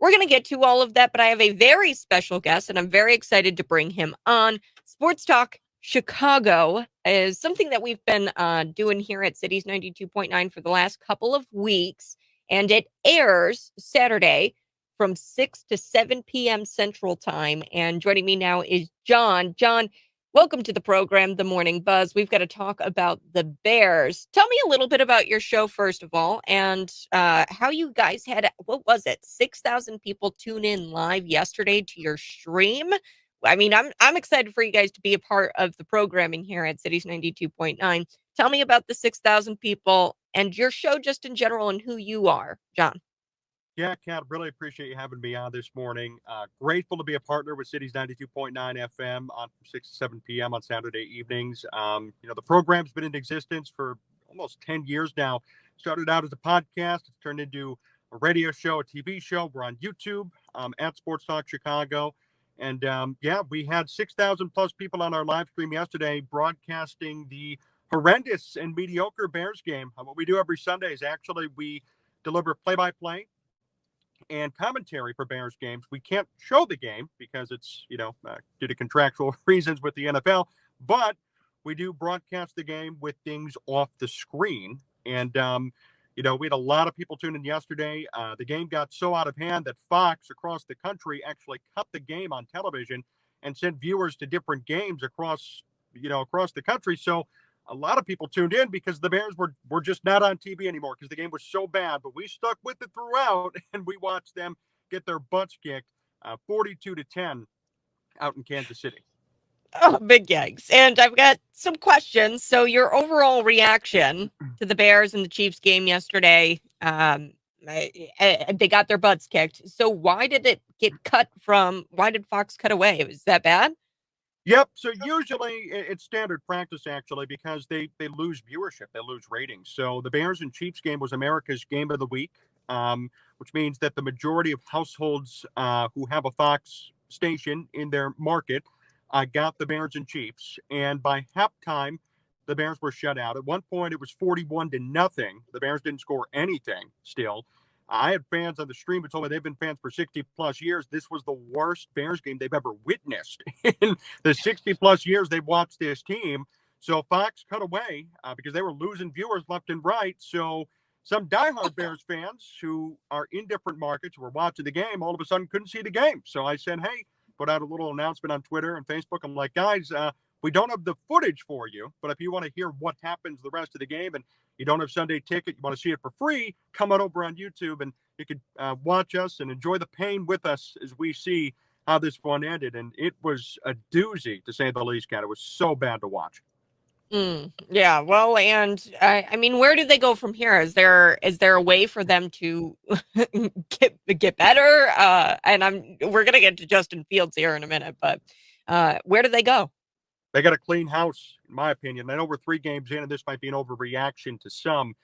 We're going to get to all of that, but I have a very special guest, and I'm very excited to bring him on. Sports Talk Chicago is something that we've been doing here at Cities 92.9 for the last couple of weeks, and it airs Saturday from 6 to 7 p.m. Central Time. And joining me now is Jon. Jon, welcome to the program, The Morning Buzz. We've got to talk about the Bears. Tell me a little bit about your show, first of all, and how you guys had, what was it, 6,000 people tune in live yesterday to your stream. I mean, I'm excited for you guys to be a part of the programming here at Cities 92.9. Tell me about the 6,000 people and your show just in general and who you are, Jon. Yeah, Cat, really appreciate you having me on this morning. Grateful to be a partner with Cities 92.9 FM on 6 to 7 p.m. on Saturday evenings. The program's been in existence for almost 10 years now. Started out as a podcast. It's turned into a radio show, a TV show. We're on YouTube at Sports Talk Chicago. And we had 6,000 plus people on our live stream yesterday broadcasting the horrendous and mediocre Bears game. What we do every Sunday is actually we deliver play-by-play and commentary for Bears games. We can't show the game because it's, due to contractual reasons with the NFL, but we do broadcast the game with things off the screen. And, we had a lot of people tune in yesterday. The game got so out of hand that Fox across the country actually cut the game on television and sent viewers to different games across the country. So a lot of people tuned in because the Bears were just not on TV anymore because the game was so bad. But we stuck with it throughout, and we watched them get their butts kicked 42-10 out in Kansas City. Oh, big yikes. And I've got some questions. So your overall reaction to the Bears and the Chiefs game yesterday, they got their butts kicked. So why did why did Fox cut away? Was that bad? Yep. So usually it's standard practice, actually, because they lose viewership, they lose ratings. So the Bears and Chiefs game was America's game of the week, which means that the majority of households who have a Fox station in their market got the Bears and Chiefs. And by halftime, the Bears were shut out. At one point, it was 41-0. The Bears didn't score anything still. I had fans on the stream who told me they've been fans for 60 plus years. This was the worst Bears game they've ever witnessed in the 60 plus years they've watched this team. So Fox cut away because they were losing viewers left and right. So some diehard Bears fans who are in different markets who were watching the game all of a sudden couldn't see the game. So I said, hey, put out a little announcement on Twitter and Facebook. I'm like, guys, we don't have the footage for you, but if you want to hear what happens the rest of the game and you don't have Sunday ticket, you want to see it for free, come on over on YouTube and you could watch us and enjoy the pain with us as we see how this one ended. And it was a doozy, to say the least, Cat. It was so bad to watch. Yeah, well, and I mean, where do they go from here? Is there a way for them to get better? We're gonna get to Justin Fields here in a minute, but where do they go? They got a clean house, in my opinion. I know we're 3 games in, and this might be an overreaction to some.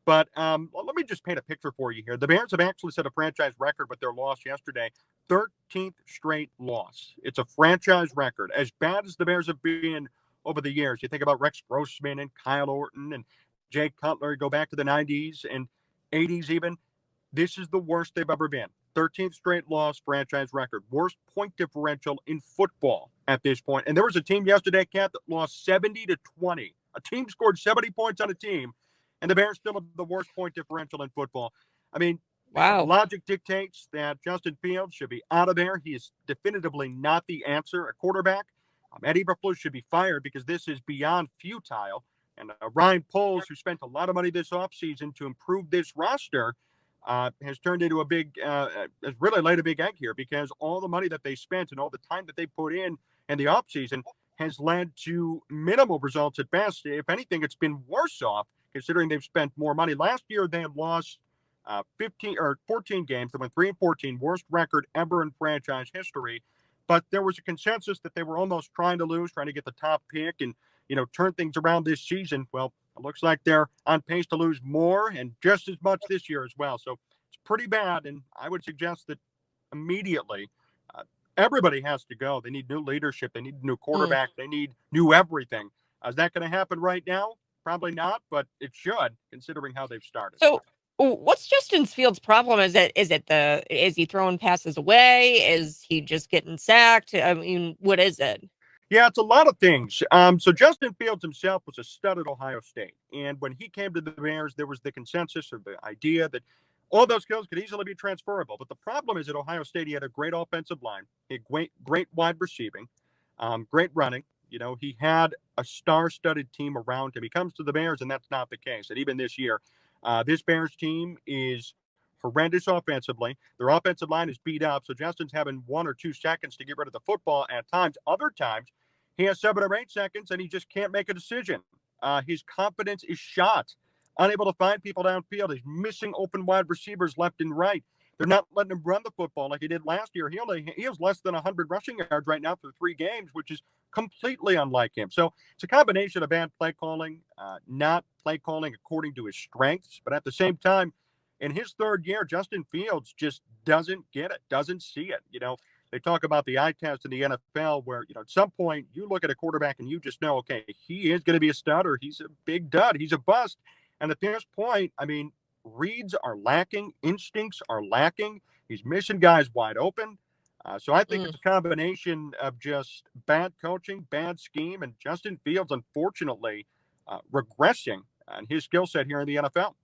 But let me just paint a picture for you here. The Bears have actually set a franchise record with their loss yesterday, 13th straight loss. It's a franchise record. As bad as the Bears have been over the years, you think about Rex Grossman and Kyle Orton and Jake Cutler, go back to the 90s and 80s even. This is the worst they've ever been. 13th straight loss, franchise record. Worst point differential in football at this point. And there was a team yesterday, Cat, that lost 70-20. A team scored 70 points on a team, and the Bears still have the worst point differential in football. I mean, wow. Logic dictates that Justin Fields should be out of there. He is definitively not the answer at quarterback. Ed Eberflus should be fired because this is beyond futile. And Ryan Poles, who spent a lot of money this offseason to improve this roster, has turned into has really laid a big egg here because all the money that they spent and all the time that they put in the offseason has led to minimal results at best. If anything, it's been worse off considering they've spent more money. Last year, they had lost 14 games. They went 3-14, worst record ever in franchise history. But there was a consensus that they were almost trying to get the top pick and, turn things around this season. Well, it looks like they're on pace to lose more and just as much this year as well. So it's pretty bad. And I would suggest that immediately everybody has to go. They need new leadership. They need a new quarterback. They need new everything. Is that going to happen right now? Probably not, but it should, considering how they've started. So What's Justin Fields' problem? Is he throwing passes away? Is he just getting sacked? I mean, what is it? Yeah, it's a lot of things. So Justin Fields himself was a stud at Ohio State, and when he came to the Bears, there was the consensus or the idea that all those skills could easily be transferable. But the problem is at Ohio State, he had a great offensive line, he had great wide receiving, great running. He had a star-studded team around him. He comes to the Bears, and that's not the case. And even this year, this Bears team is horrendous offensively. Their offensive line is beat up, so Justin's having 1 or 2 seconds to get rid of the football at times. Other times, he has 7 or 8 seconds, and he just can't make a decision. His confidence is shot. Unable to find people downfield. He's missing open wide receivers left and right. They're not letting him run the football like he did last year. He has less than 100 rushing yards right now through 3 games, which is completely unlike him. So it's a combination of bad play calling, not play calling according to his strengths. But at the same time, in his third year, Justin Fields just doesn't get it, doesn't see it. They talk about the eye test in the NFL where, at some point you look at a quarterback and you just know, okay, he is going to be a stud or he's a big dud. He's a bust. And at this point, I mean, reads are lacking. Instincts are lacking. He's missing guys wide open. So I think it's a combination of just bad coaching, bad scheme, and Justin Fields, unfortunately, regressing on his skill set here in the NFL.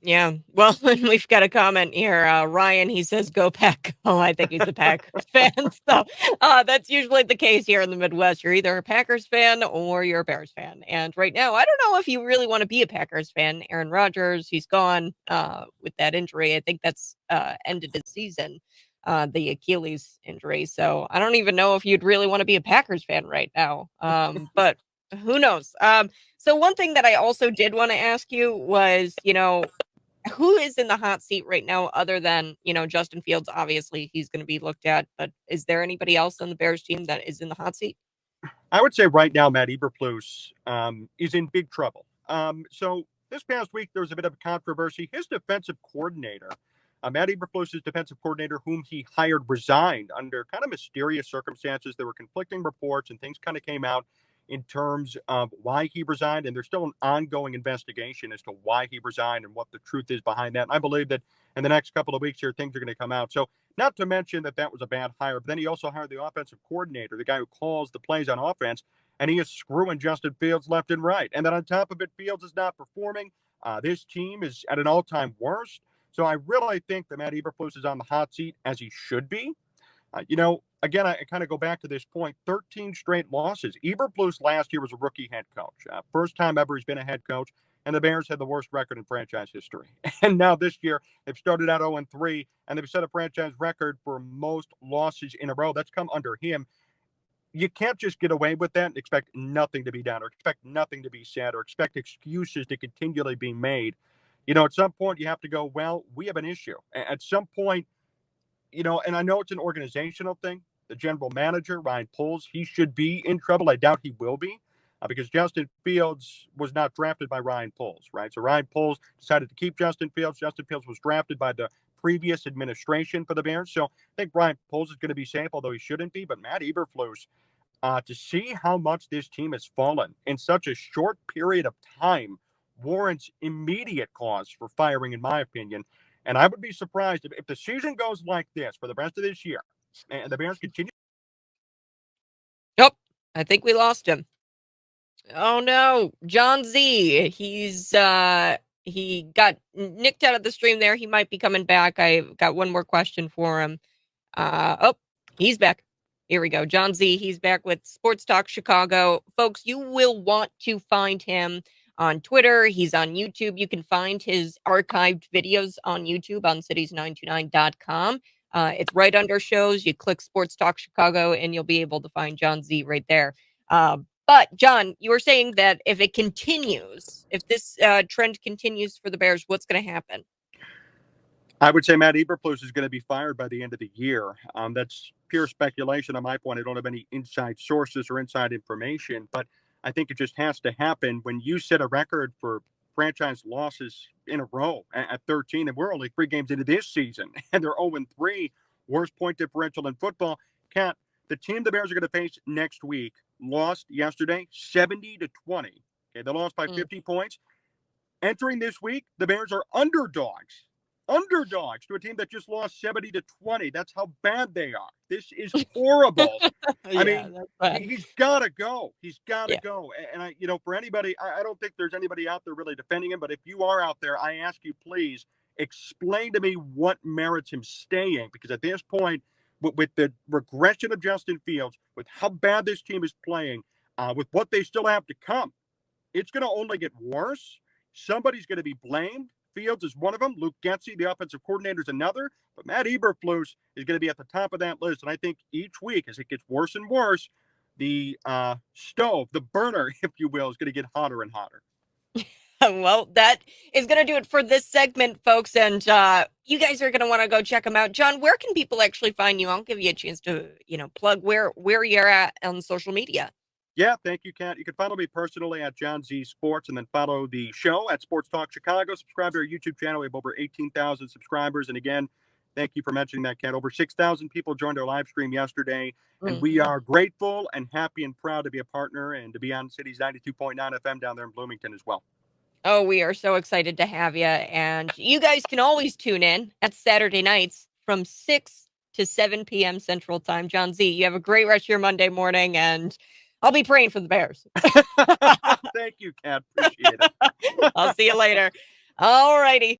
Yeah. Well, we've got a comment here. Ryan, he says, "Go Pack." Oh, I think he's a Packers fan. So that's usually the case here in the Midwest. You're either a Packers fan or you're a Bears fan. And right now, I don't know if you really want to be a Packers fan. Aaron Rodgers, he's gone with that injury. I think that's ended his season, the Achilles injury. So I don't even know if you'd really want to be a Packers fan right now. But who knows? So one thing that I also did want to ask you was, who is in the hot seat right now other than, Justin Fields? Obviously, he's going to be looked at, but is there anybody else on the Bears team that is in the hot seat? I would say right now, Matt Eberflus is in big trouble. So this past week, there was a bit of a controversy. His defensive coordinator, Matt Eberflus's defensive coordinator, whom he hired, resigned under kind of mysterious circumstances. There were conflicting reports and things kind of came out in terms of why he resigned. And there's still an ongoing investigation as to why he resigned and what the truth is behind that. And I believe that in the next couple of weeks here, things are going to come out. So not to mention that was a bad hire, but then he also hired the offensive coordinator, the guy who calls the plays on offense, and he is screwing Justin Fields left and right. And then on top of it, Fields is not performing. This team is at an all-time worst. So I really think that Matt Eberflus is on the hot seat, as he should be. Again, I kind of go back to this point, 13 straight losses. Eberflus last year was a rookie head coach. First time ever he's been a head coach, and the Bears had the worst record in franchise history. And now this year, they've started out 0-3, and they've set a franchise record for most losses in a row. That's come under him. You can't just get away with that and expect nothing to be done or expect nothing to be said or expect excuses to continually be made. At some point, you have to go, well, we have an issue. At some point, and I know it's an organizational thing. The general manager, Ryan Poles, he should be in trouble. I doubt he will be because Justin Fields was not drafted by Ryan Poles, right? So Ryan Poles decided to keep Justin Fields. Justin Fields was drafted by the previous administration for the Bears. So I think Ryan Poles is going to be safe, although he shouldn't be. But Matt Eberflus, to see how much this team has fallen in such a short period of time warrants immediate cause for firing, in my opinion. And I would be surprised if the season goes like this for the rest of this year and the Bears continue. Nope. I think we lost him. Oh no, Jon Z. He got nicked out of the stream there. He might be coming back. I got one more question for him. Oh, he's back. Here we go. Jon Z. He's back with Sports Talk Chicago. Folks, you will want to find him on Twitter. He's on YouTube. You can find his archived videos on YouTube on cities929.com. It's right under shows. You click Sports Talk Chicago and you'll be able to find Jon Z right there. But John, you were saying that if it continues, if this trend continues for the Bears, what's going to happen? I would say Matt Eberflus is going to be fired by the end of the year. That's pure speculation on my point. I don't have any inside sources or inside information, but I think it just has to happen when you set a record for franchise losses in a row at 13, and we're only 3 games into this season, and they're 0-3, worst point differential in football. Cat, the team the Bears are going to face next week lost yesterday 70-20. Okay, they lost by 50 points. Entering this week, the Bears are underdogs to a team that just lost 70-20. That's how bad they are. This is horrible. I Yeah, mean, that's bad. he's got to go. He's got to Yeah. go. And for anybody, I don't think there's anybody out there really defending him. But if you are out there, I ask you, please explain to me what merits him staying. Because at this point, with the regression of Justin Fields, with how bad this team is playing, with what they still have to come, it's going to only get worse. Somebody's going to be blamed. Fields is one of them. Luke Getsy, the offensive coordinator, is another. But Matt Eberflus is going to be at the top of that list. And I think each week, as it gets worse and worse, the stove, the burner, if you will, is going to get hotter and hotter. Well, that is going to do it for this segment, folks. And you guys are going to want to go check them out. Jon, where can people actually find you? I'll give you a chance to, plug where you're at on social media. Yeah, thank you, Kat. You can follow me personally at Jon Z Sports, and then follow the show at Sports Talk Chicago. Subscribe to our YouTube channel. We have over 18,000 subscribers. And again, thank you for mentioning that, Kat. Over 6,000 people joined our live stream yesterday. And we are grateful and happy and proud to be a partner and to be on City's 92.9 FM down there in Bloomington as well. Oh, we are so excited to have you. And you guys can always tune in at Saturday nights from 6 to 7 p.m. Central Time. Jon Z, you have a great rest of your Monday morning, and I'll be praying for the Bears. Thank you, Kat. Appreciate it. I'll see you later. All righty.